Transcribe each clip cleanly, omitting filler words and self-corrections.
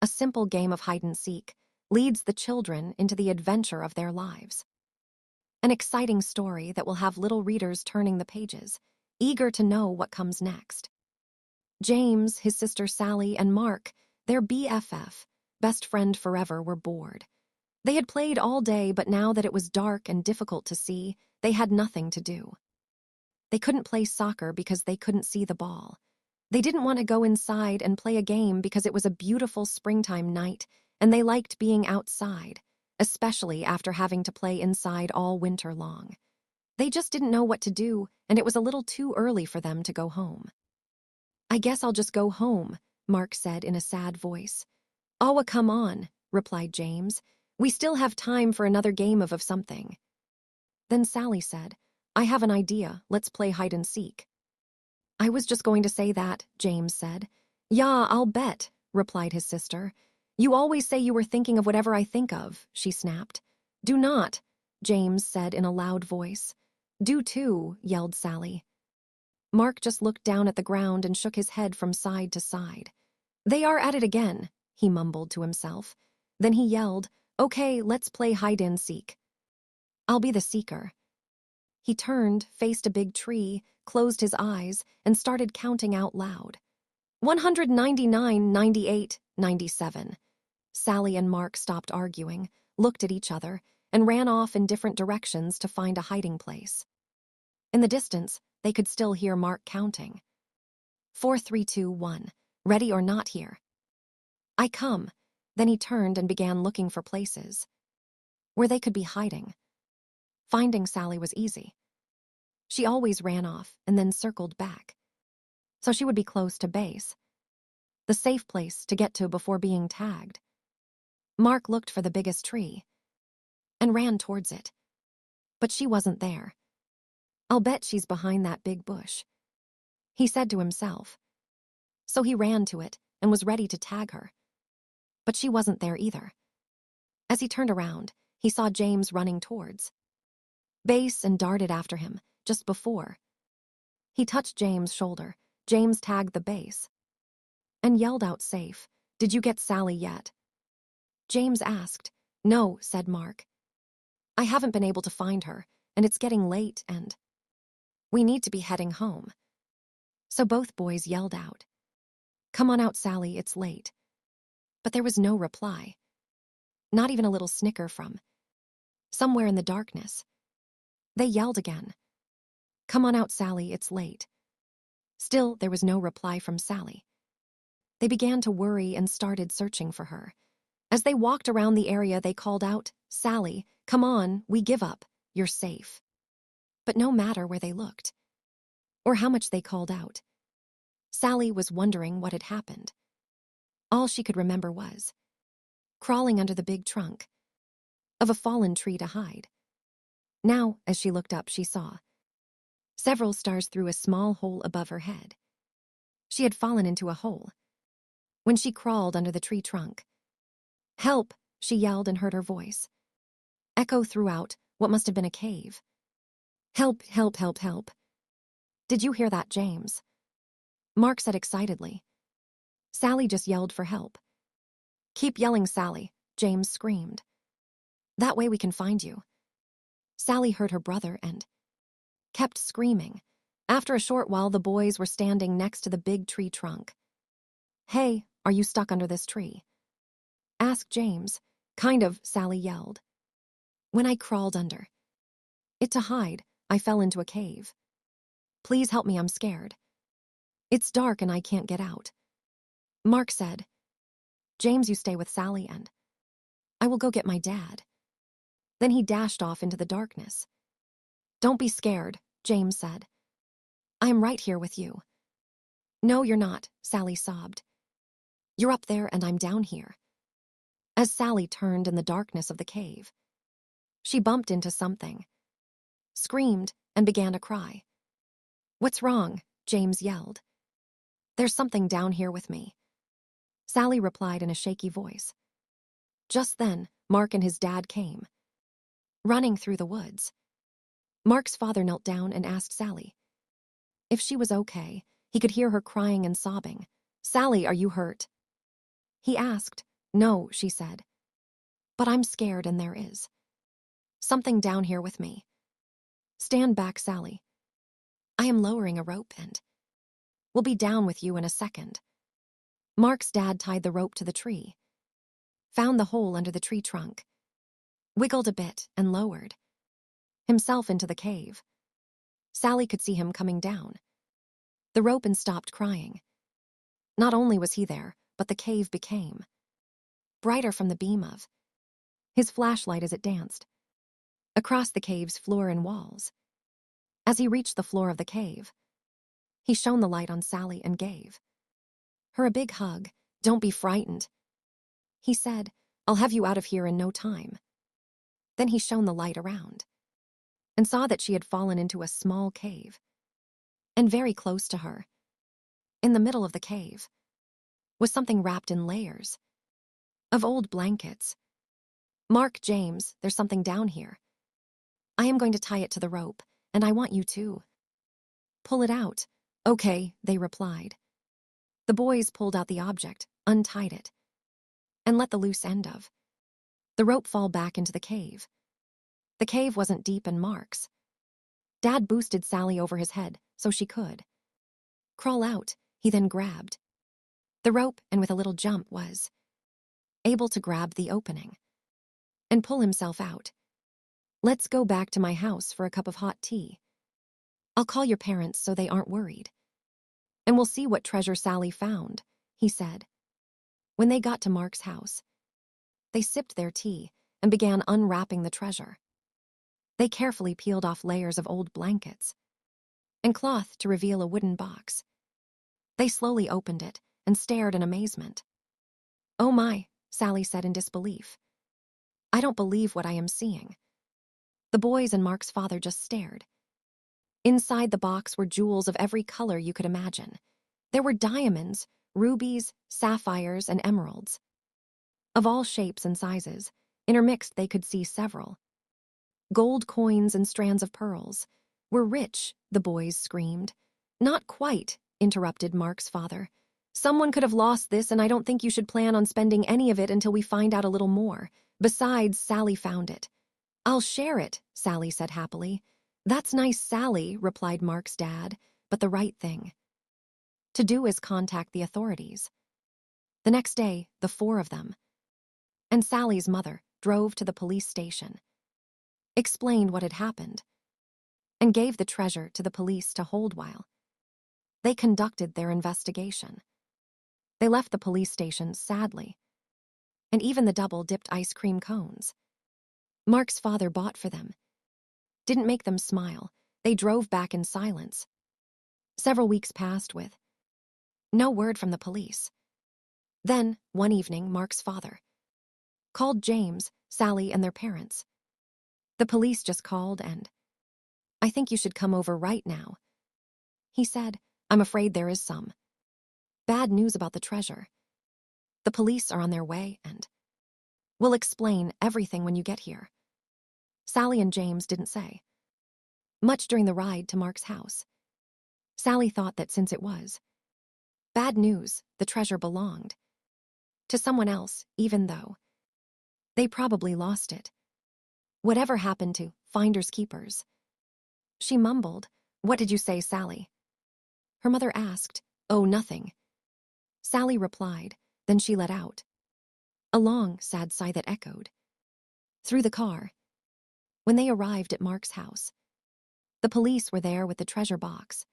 A simple game of hide-and-seek leads the children into the adventure of their lives. An exciting story that will have little readers turning the pages, eager to know what comes next. James, his sister Sally, and Mark, their BFF, best friend forever, were bored. They had played all day, but now that it was dark and difficult to see, they had nothing to do. They couldn't play soccer because they couldn't see the ball. They didn't want to go inside and play a game because it was a beautiful springtime night, and they liked being outside, especially after having to play inside all winter long. They just didn't know what to do, and it was a little too early for them to go home. "I guess I'll just go home," Mark said in a sad voice. "Oh, come on," replied James. "We still have time for another game of something." Then Sally said, "I have an idea. Let's play hide and seek." "I was just going to say that," James said. "Yeah, I'll bet," replied his sister. "You always say you were thinking of whatever I think of," she snapped. "Do not," James said in a loud voice. "Do too," yelled Sally. Mark just looked down at the ground and shook his head from side to side. "They are at it again," he mumbled to himself. Then he yelled, "Okay, let's play hide and seek. I'll be the seeker." He turned, faced a big tree, closed his eyes, and started counting out loud. 199, 98, 97. Sally and Mark stopped arguing, looked at each other, and ran off in different directions to find a hiding place. In the distance, they could still hear Mark counting. 4, 3, 2, 1. Ready or not here? "I come." Then he turned and began looking for places where they could be hiding. Finding Sally was easy. She always ran off and then circled back, so she would be close to base, the safe place to get to before being tagged. Mark looked for the biggest tree and ran towards it, but she wasn't there. "I'll bet she's behind that big bush," he said to himself. So he ran to it and was ready to tag her. But she wasn't there either. As he turned around, he saw James running towards base and darted after him, just before he touched James' shoulder. James tagged the base and yelled out safe, "Did you get Sally yet?" James asked. "No," said Mark. "I haven't been able to find her, and it's getting late and we need to be heading home." So both boys yelled out, "Come on out, Sally, it's late." But there was no reply. Not even a little snicker from somewhere in the darkness. They yelled again, "Come on out, Sally, it's late." Still, there was no reply from Sally. They began to worry and started searching for her. As they walked around the area, they called out, "Sally, come on, we give up, you're safe." But no matter where they looked, or how much they called out, Sally was wondering what had happened. All she could remember was crawling under the big trunk of a fallen tree to hide. Now, as she looked up, she saw several stars through a small hole above her head. She had fallen into a hole when she crawled under the tree trunk. "Help!" she yelled and heard her voice echo throughout what must have been a cave. "Help, help, help, help." "Did you hear that, James?" Mark said excitedly. "Sally just yelled for help." "Keep yelling, Sally," James screamed. "That way we can find you." Sally heard her brother and kept screaming. After a short while, the boys were standing next to the big tree trunk. "Hey, are you stuck under this tree?" asked James. "Kind of," Sally yelled. "When I crawled under it to hide, I fell into a cave. Please help me, I'm scared. It's dark and I can't get out." Mark said, "James, you stay with Sally and I will go get my dad." Then he dashed off into the darkness. "Don't be scared," James said. "I am right here with you." "No, you're not," Sally sobbed. "You're up there and I'm down here." As Sally turned in the darkness of the cave, she bumped into something, screamed, and began to cry. "What's wrong?" James yelled. "There's something down here with me," Sally replied in a shaky voice. Just then, Mark and his dad came, running through the woods. Mark's father knelt down and asked Sally if she was okay. He could hear her crying and sobbing. "Sally, are you hurt?" he asked, No, she said. But I'm scared and there is something down here with me. Stand back, Sally. I am lowering a rope and we'll be down with you in a second. Mark's dad tied the rope to the tree, found the hole under the tree trunk, wiggled a bit and lowered himself into the cave. Sally could see him coming down the rope and stopped crying. Not only was he there, but the cave became brighter from the beam of his flashlight as it danced across the cave's floor and walls. As he reached the floor of the cave, he shone the light on Sally and gave her a big hug. Don't be frightened, he said. I'll have you out of here in no time. Then he shone the light around and saw that she had fallen into a small cave. And very close to her, in the middle of the cave, was something wrapped in layers of old blankets. Mark, James, there's something down here. I am going to tie it to the rope, and I want you to pull it out. Okay, they replied. The boys pulled out the object, untied it, and let the loose end of the rope fall back into the cave. The cave wasn't deep, and Mark's dad boosted Sally over his head so she could crawl out. He then grabbed the rope and with a little jump was able to grab the opening and pull himself out. Let's go back to my house for a cup of hot tea. I'll call your parents so they aren't worried. And we'll see what treasure Sally found, he said. When they got to Mark's house, they sipped their tea and began unwrapping the treasure. They carefully peeled off layers of old blankets and cloth to reveal a wooden box. They slowly opened it and stared in amazement. Oh my, Sally said in disbelief. I don't believe what I am seeing. The boys and Mark's father just stared. Inside the box were jewels of every color you could imagine. There were diamonds, rubies, sapphires, and emeralds. Of all shapes and sizes, intermixed they could see several. Gold coins and strands of pearls. We're rich, the boys screamed. Not quite, interrupted Mark's father. Someone could have lost this, and I don't think you should plan on spending any of it until we find out a little more. Besides, Sally found it. I'll share it, Sally said happily. That's nice, Sally, replied Mark's dad, but the right thing to do is contact the authorities. The next day, the four of them and Sally's mother drove to the police station, explained what had happened, and gave the treasure to the police to hold while they conducted their investigation. They left the police station sadly, and even the double-dipped ice cream cones Mark's father bought for them didn't make them smile. They drove back in silence. Several weeks passed with no word from the police. Then, one evening, Mark's father called James, Sally, and their parents. The police just called and, I think you should come over right now, he said. I'm afraid there is some bad news about the treasure. The police are on their way and we'll explain everything when you get here. Sally and James didn't say much during the ride to Mark's house. Sally thought that since it was bad news, the treasure belonged to someone else, even though they probably lost it. Whatever happened to finders keepers? She mumbled. What did you say, Sally? Her mother asked. Oh, nothing. Sally replied. Then she let out a long, sad sigh that echoed through the car. When they arrived at Mark's house, the police were there with the treasure box.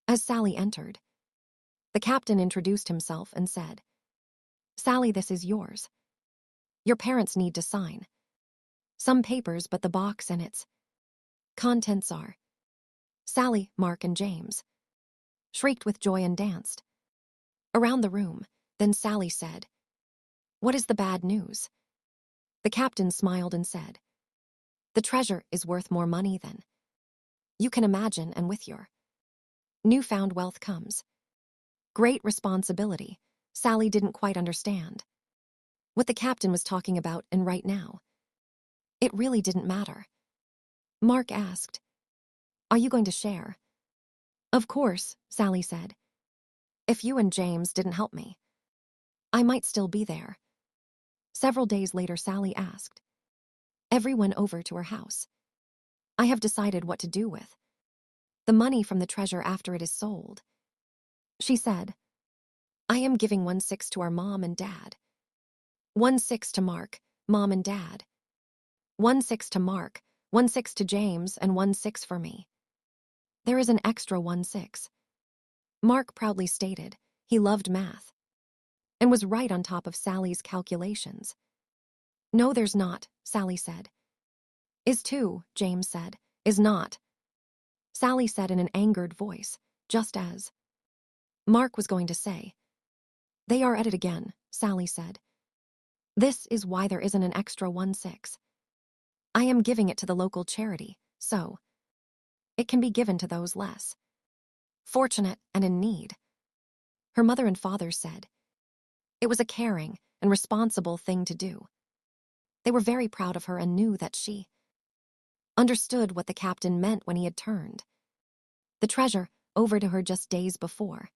As Sally entered, the captain introduced himself and said, Sally, this is yours. Your parents need to sign some papers, but the box and its contents are. Sally, Mark, and James shrieked with joy and danced around the room. Then Sally said, What is the bad news? The captain smiled and said, The treasure is worth more money than you can imagine, and with your newfound wealth comes great responsibility. Sally didn't quite understand what the captain was talking about, and right now, it really didn't matter. Mark asked, Are you going to share? Of course, Sally said. If you and James didn't help me, I might still be there. Several days later, Sally asked everyone over to her house. I have decided what to do with the money from the treasure after it is sold. She said, I am giving 1/6 to our mom and dad. 1/6 to Mark, mom and dad. 1/6 to Mark, 1/6 to James, and 1/6 for me. There is an extra 1/6. Mark proudly stated he loved math and was right on top of Sally's calculations. No, there's not, Sally said. Is 2, James said. Is not, Sally said in an angered voice, just as Mark was going to say. They are at it again, Sally said. This is why there isn't an extra 1/6. I am giving it to the local charity, so it can be given to those less fortunate and in need. Her mother and father said it was a caring and responsible thing to do. They were very proud of her and knew that she understood what the captain meant when he had turned the treasure over to her just days before.